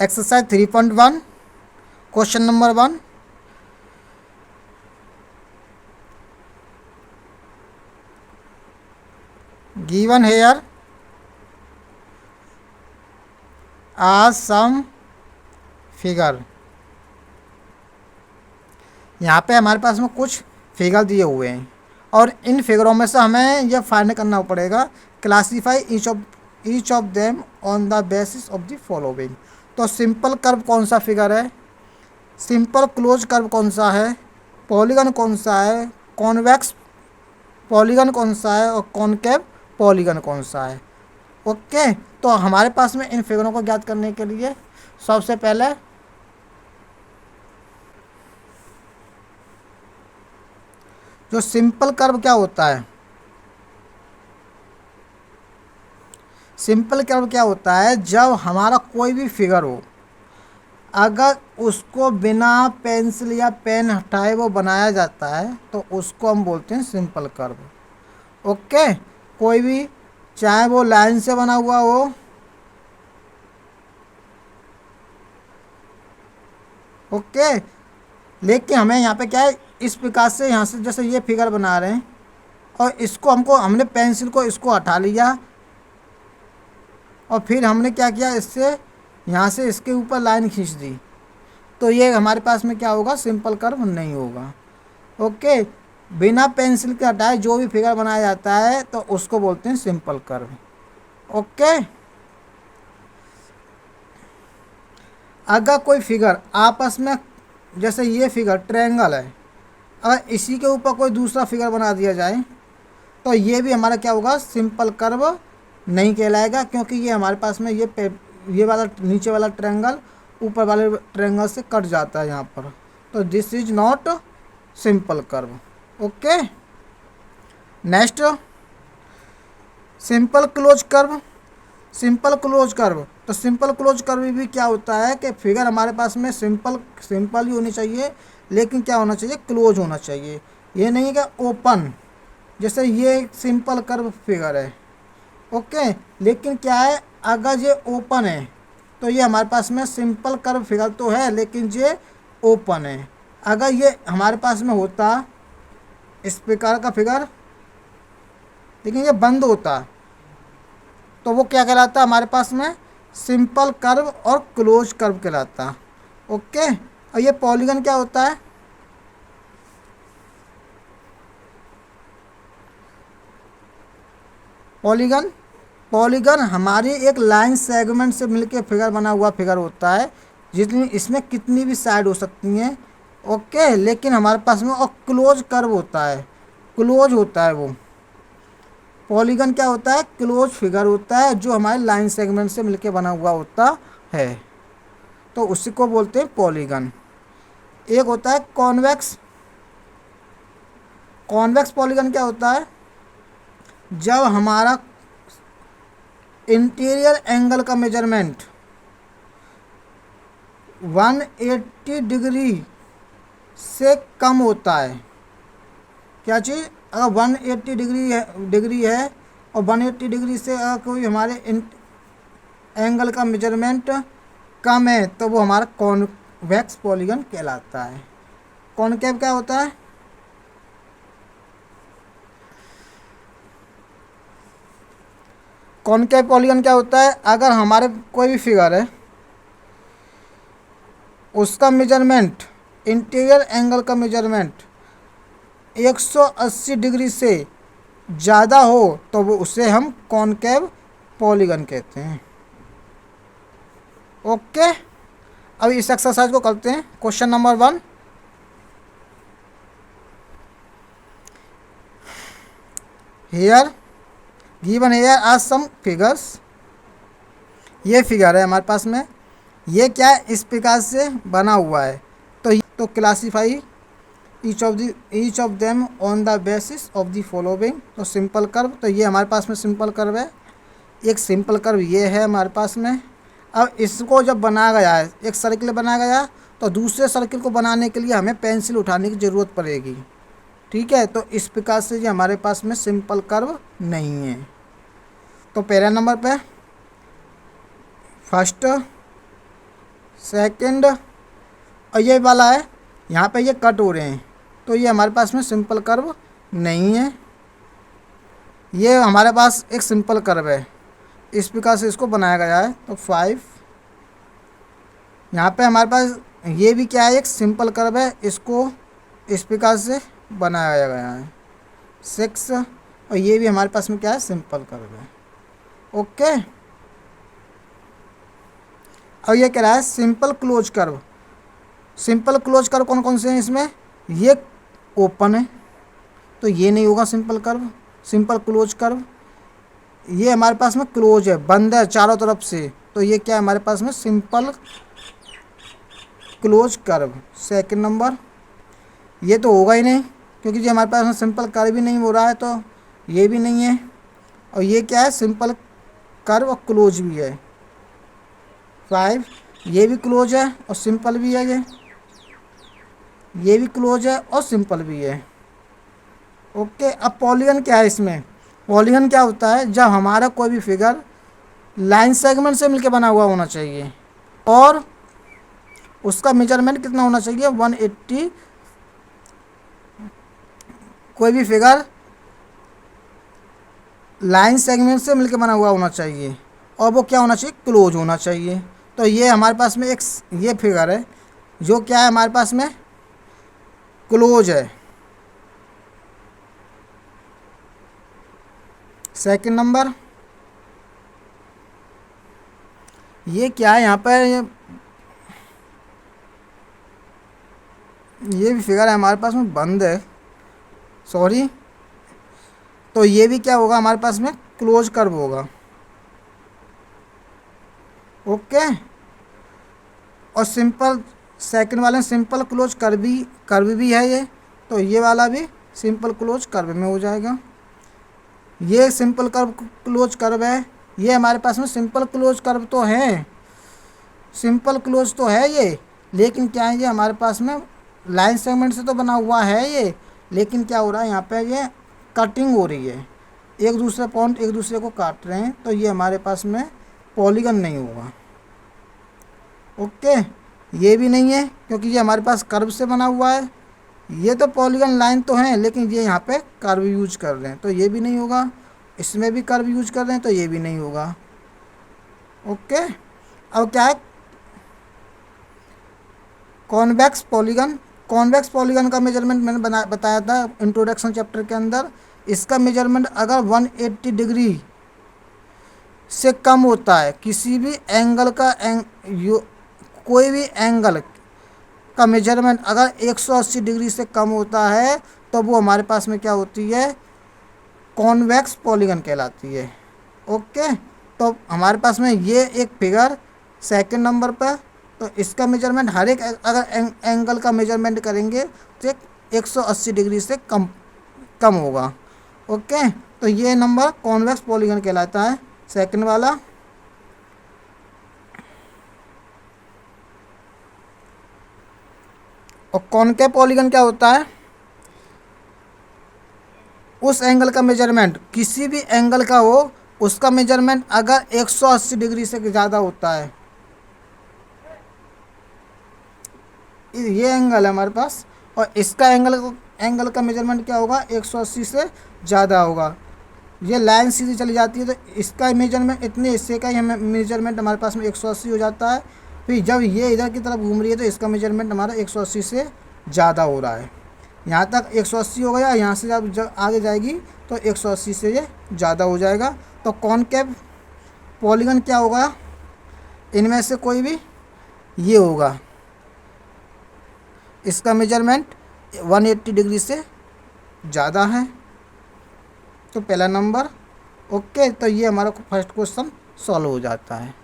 Exercise 3.1 question number 1। Given here are some figure. यहाँ पे हमारे पास में कुछ फिगर दिए हुए हैं और इन फिगरों में से हमें यह फाइंड करना पड़ेगा classify each of them on the basis of the following. तो सिंपल कर्व कौन सा फिगर है, सिंपल क्लोज कर्व कौन सा है, पॉलीगन कौन सा है, कॉन्वेक्स पॉलीगन कौन सा है और कॉनकेव पॉलीगन कौन सा है। ओके, तो हमारे पास में इन फिगरों को ज्ञात करने के लिए सबसे पहले जो सिंपल कर्व क्या होता है, सिंपल कर्व क्या होता है, जब हमारा कोई भी फिगर हो अगर उसको बिना पेंसिल या पेन हटाए वो बनाया जाता है तो उसको हम बोलते हैं सिंपल कर्व। ओके, कोई भी चाहे वो लाइन से बना हुआ हो, ओके, लेकिन हमें यहाँ पे क्या है, इस प्रकार से यहाँ से जैसे ये फिगर बना रहे हैं और इसको हमने पेंसिल को इसको हटा लिया और फिर हमने क्या किया, इससे यहाँ से इसके ऊपर लाइन खींच दी, तो ये हमारे पास में क्या होगा, सिंपल कर्व नहीं होगा। ओके, बिना पेंसिल के हटाए जो भी फिगर बनाया जाता है तो उसको बोलते हैं सिंपल कर्व। ओके, अगर कोई फिगर आपस में, जैसे ये फिगर ट्रायंगल है, अगर इसी के ऊपर कोई दूसरा फिगर बना दिया जाए तो ये भी हमारा क्या होगा, सिंपल कर्व नहीं कहलाएगा, क्योंकि ये हमारे पास में ये वाला नीचे वाला ट्रायंगल ऊपर वाले ट्रायंगल से कट जाता है यहाँ पर, तो this is not simple curve. Okay, next simple close curve. Simple close curve, तो सिंपल क्लोज कर्व भी क्या होता है कि फिगर हमारे पास में सिंपल ही होनी चाहिए, लेकिन क्या होना चाहिए, क्लोज होना चाहिए। ये नहीं कि ओपन, जैसे ये सिंपल कर्व फिगर है, ओके, लेकिन क्या है, अगर ये ओपन है तो ये हमारे पास में सिंपल कर्व फिगर तो है लेकिन ये ओपन है। अगर ये हमारे पास में होता इस प्रकार का फिगर लेकिन ये बंद होता तो वो क्या कहलाता हमारे पास में, सिंपल कर्व और क्लोज कर्व कहलाता। ओके, और ये पॉलीगन क्या होता है, पॉलीगन हमारी एक लाइन सेगमेंट से मिलके फिगर बना हुआ फिगर होता है, जितनी इसमें कितनी भी साइड हो सकती हैं। ओके, लेकिन हमारे पास में और क्लोज कर्व होता है, क्लोज होता है वो पॉलीगन क्या होता है, क्लोज फिगर होता है जो हमारे लाइन सेगमेंट से मिलके बना हुआ होता है, तो उसी को बोलते हैं पॉलीगन। एक होता है कॉन्वेक्स। कॉन्वेक्स पॉलीगन क्या होता है, जब हमारा इंटीरियर एंगल का मेजरमेंट 180 डिग्री से कम होता है। क्या चीज़, अगर 180 डिग्री है और 180 डिग्री से अगर कोई हमारे एंगल का मेजरमेंट कम है तो वो हमारा कॉन्वेक्स पॉलीगन कहलाता है। कॉनकेव क्या होता है, कॉनकेव पॉलीगन क्या होता है, अगर हमारे कोई भी फिगर है उसका मेजरमेंट, इंटीरियर एंगल का मेजरमेंट 180 डिग्री से ज़्यादा हो तो वो उसे हम कॉनकेव पॉलीगन कहते हैं। ओके, अब इस एक्सरसाइज को करते हैं। Question number 1, here given here are some figures. ये फिगर है हमारे पास में, ये क्या है, इस प्रकार से बना हुआ है, तो classify each of them on the basis of the following. तो सिंपल कर्व, तो ये हमारे पास में सिंपल कर्व है, एक सिंपल कर्व ये है हमारे पास में। अब इसको जब बनाया गया है, एक सर्किल बनाया गया, तो दूसरे सर्किल को बनाने के लिए हमें पेंसिल उठाने की ज़रूरत पड़ेगी। ठीक है, तो इस प्रकार से ये हमारे पास में सिंपल कर्व नहीं है। तो पहला नंबर पे फर्स्ट सेकंड, और ये वाला है यहाँ पे ये कट हो रहे हैं, तो ये हमारे पास में सिंपल कर्व नहीं है। ये हमारे पास एक सिंपल कर्व है, इस प्रकार से इसको बनाया गया है। तो 5, यहाँ पे हमारे पास ये भी क्या है, एक सिंपल कर्व है, इसको इस प्रकार से बनाया गया है। 6, और ये भी हमारे पास में क्या है, सिंपल कर्व है। ओके, अब ये कह रहा है simple close curve. Simple close curve कौन कौन से हैं इसमें, ये ओपन है तो ये नहीं होगा simple curve, simple close curve. ये हमारे पास में क्लोज है, बंद है चारों तरफ से, तो ये क्या है हमारे पास में, simple close curve. Second number, ये तो होगा ही नहीं क्योंकि ये हमारे पास में सिंपल कर्व भी नहीं हो रहा है, तो ये भी नहीं है। और ये क्या है, सिंपल कर्व और क्लोज भी है। 5, ये भी क्लोज है और सिंपल भी है, ये भी क्लोज है और सिंपल भी है। ओके, अब पॉलीगन क्या है इसमें, पॉलीगन क्या होता है, जब हमारा कोई भी फिगर लाइन सेगमेंट से मिलकर बना हुआ होना चाहिए और उसका मेजरमेंट कितना होना चाहिए, 180। कोई भी फिगर लाइन सेगमेंट से मिलकर बना हुआ होना चाहिए और वो क्या होना चाहिए, क्लोज होना चाहिए। तो ये हमारे पास में एक ये फिगर है जो क्या है हमारे पास में, क्लोज है। सेकंड नंबर, ये क्या है यहाँ पर, ये भी फिगर है हमारे पास में बंद है, सॉरी, तो ये भी क्या होगा हमारे पास में, क्लोज कर्व होगा। ओके, और सिंपल सेकंड वाले में सिंपल क्लोज कर्व भी है ये, तो ये वाला भी सिंपल क्लोज कर्व में हो जाएगा। ये सिंपल कर्व क्लोज कर्व है, ये हमारे पास में सिंपल क्लोज कर्व तो है, सिंपल क्लोज तो है ये, लेकिन क्या है, ये हमारे पास में लाइन सेगमेंट से तो बना हुआ है ये, लेकिन क्या हो रहा है यहाँ पे, ये कटिंग हो रही है, एक दूसरे पॉइंट एक दूसरे को काट रहे हैं, तो ये हमारे पास में पॉलीगन नहीं होगा। ओके, ये भी नहीं है क्योंकि ये हमारे पास कर्व से बना हुआ है, ये तो पॉलीगन लाइन तो है लेकिन ये यहाँ पे कर्व यूज कर रहे हैं, तो ये भी नहीं होगा। इसमें भी कर्व यूज कर रहे हैं, तो ये भी नहीं होगा। ओके, अब क्या है, कॉन्वेक्स पॉलीगन। कॉन्वेक्स पॉलीगन का मेजरमेंट मैंने बताया था इंट्रोडक्शन चैप्टर के अंदर। इसका मेजरमेंट अगर 180 डिग्री से कम होता है, किसी भी एंगल का कोई भी एंगल का मेजरमेंट अगर 180 डिग्री से कम होता है, तो वो हमारे पास में क्या होती है, कॉन्वेक्स पॉलीगन कहलाती है। ओके, तो हमारे पास में ये एक फिगर सेकंड नंबर पर, तो इसका मेजरमेंट हर एक अगर एंगल का मेजरमेंट करेंगे तो 180 डिग्री से कम होगा। ओके, तो ये नंबर कॉन्वेक्स पॉलीगन कहलाता है, सेकंड वाला। और कॉनकेव पॉलीगन क्या होता है, उस एंगल का मेजरमेंट किसी भी एंगल का हो, उसका मेजरमेंट अगर 180 डिग्री से ज़्यादा होता है, ये एंगल है हमारे पास, और इसका एंगल का मेजरमेंट क्या होगा, 180 से ज़्यादा होगा। ये लाइन सीधी चली जाती है तो इसका मेजरमेंट इतने हिस्से का ही हमें मेजरमेंट हमारे पास में 180 हो जाता है। फिर जब ये इधर की तरफ घूम रही है तो इसका मेजरमेंट हमारा 180 से ज़्यादा हो रहा है। यहाँ तक 180 हो गया, यहाँ से जब आगे जाएगी तो 180 से ये ज़्यादा हो जाएगा। तो कॉनकेव पॉलीगन क्या होगा, इनमें से कोई भी ये होगा, इसका मेजरमेंट 180 डिग्री से ज़्यादा है, तो पहला नंबर। ओके, तो ये हमारा फर्स्ट क्वेश्चन सॉल्व हो जाता है।